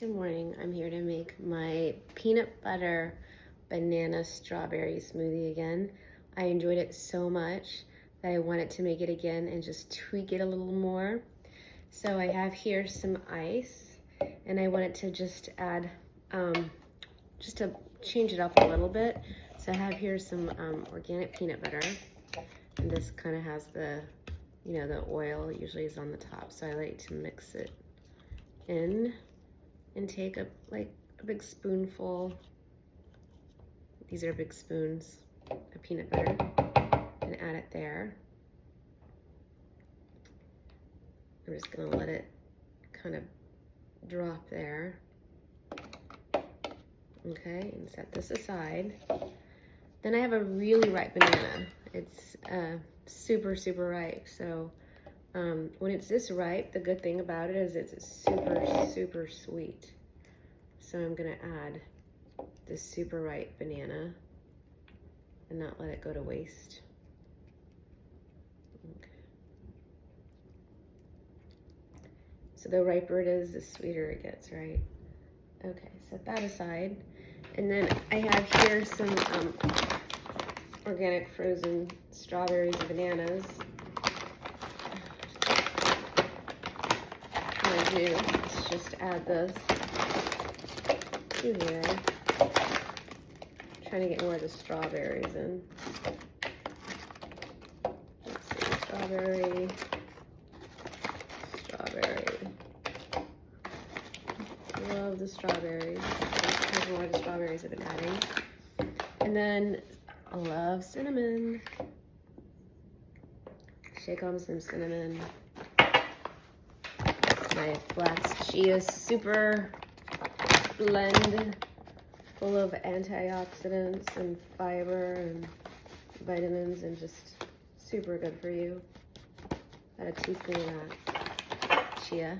Good morning. I'm here to make my peanut butter banana strawberry smoothie again. I enjoyed it so much that I wanted to make it again and just tweak it a little more. So I have here some ice, and I wanted to just add, just to change it up a little bit. So I have here some organic peanut butter, and this kind of has the, the oil usually is on the top. So I like to mix it in and take a big spoonful. These are big spoons of peanut butter, and add it there. I'm just gonna let it kind of drop there. Okay, and set this aside. Then I have a really ripe banana. It's super, super ripe. So when it's this ripe, the good thing about it is it's super, super sweet. So I'm gonna add this super ripe banana and not let it go to waste. Okay. So the riper it is, the sweeter it gets, right? Okay, set that aside. And then I have here some organic frozen strawberries and bananas. What I do is just add this to here. I'm trying to get more of the strawberries in. Let's see, strawberry. Love the strawberries. There's more of the strawberries I've been adding. And then I love cinnamon. Shake on some cinnamon. My flax chia super blend full of antioxidants and fiber and vitamins and just super good for you. Add a teaspoon of that chia.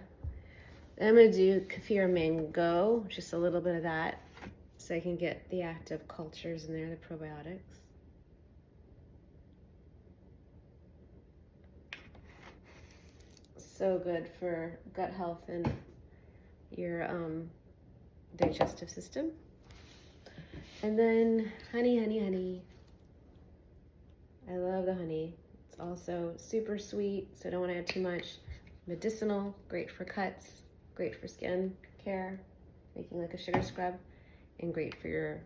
Then I'm gonna do kefir mango, just a little bit of that, so I can get the active cultures in there, the probiotics. So good for gut health and your digestive system. And then honey. I love the honey. It's also super sweet, so I don't want to add too much. Medicinal, great for cuts, great for skin care, making like a sugar scrub, and great for your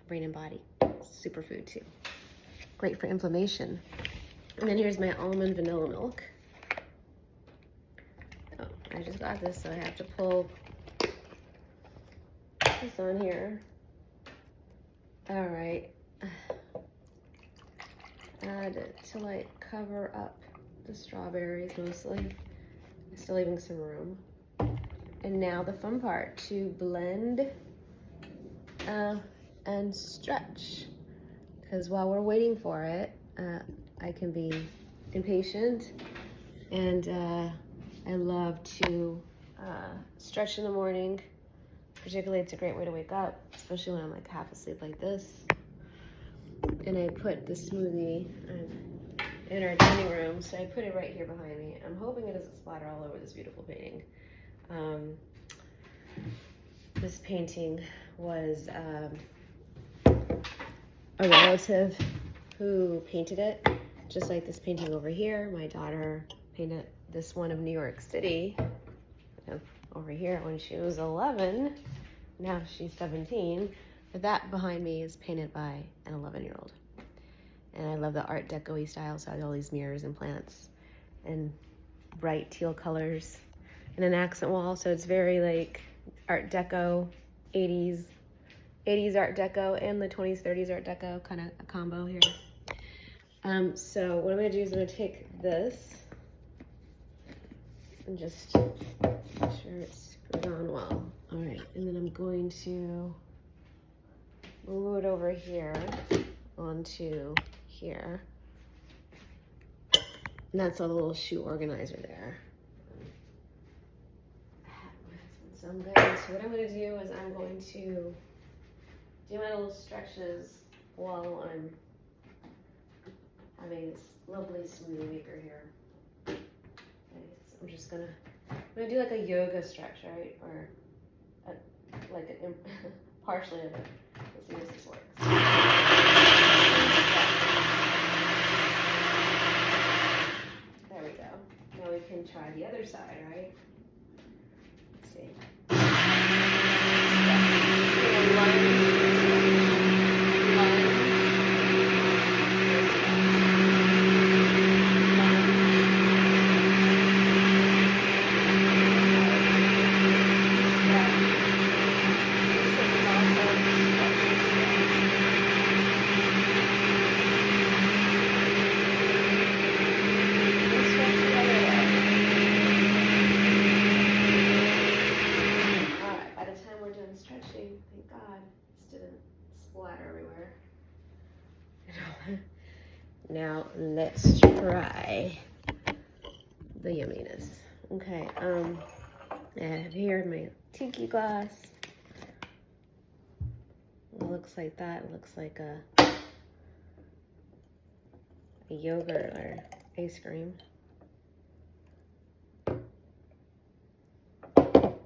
brain and body. Superfood too. Great for inflammation. And then here's my almond vanilla milk. Oh, I just got this, so I have to pull this on here. All right. Add it to like cover up the strawberries mostly. I'm still leaving some room. And now the fun part, to blend and stretch. Because while we're waiting for it, I can be impatient, and I love to stretch in the morning. Particularly, it's a great way to wake up, especially when I'm like half asleep like this. And I put the smoothie in our dining room, so I put it right here behind me. I'm hoping it doesn't splatter all over this beautiful painting. This painting was a relative who painted it, just like this painting over here. My daughter painted this one of New York City over here when she was 11. Now she's 17. But that behind me is painted by an 11-year-old. And I love the Art Deco-y style, so I have all these mirrors and plants and bright teal colors and an accent wall. So it's very like Art Deco, 80s Art Deco and the 20s, 30s Art Deco, kind of a combo here. So what I'm gonna do is I'm gonna take this and just make sure it's screwed on well. All right, and then I'm going to move it over here onto here. And that's a little shoe organizer there. So I'm good. So what I'm going to do is I'm going to do my little stretches while I'm having this lovely smoothie maker here. Okay, so I'm just going to I'm gonna do like a yoga stretch, right? Or like a, partially of it. Let's see if this works. There we go. Now we can try the other side, right? Let's see. Stretching, thank God, this didn't splatter everywhere. Now let's try the yumminess. Okay, I have here my tiki glass. It looks like that. It looks like a yogurt or ice cream.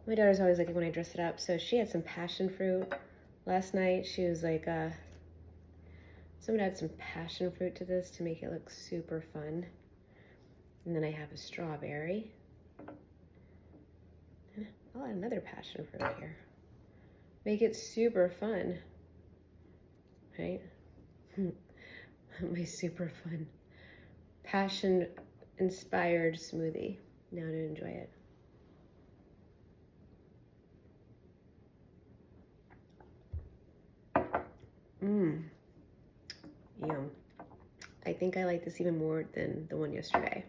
My daughter's always like it when I dress it up. So she had some passion fruit last night. She was like, someone add some passion fruit to this to make it look super fun. And then I have a strawberry. I'll add another passion fruit here. Make it super fun, right? My super fun passion inspired smoothie. Now to enjoy it. Yum. I think I like this even more than the one yesterday.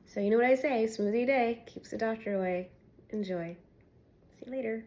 So you know what I say, smoothie day keeps the doctor away. Enjoy. See you later.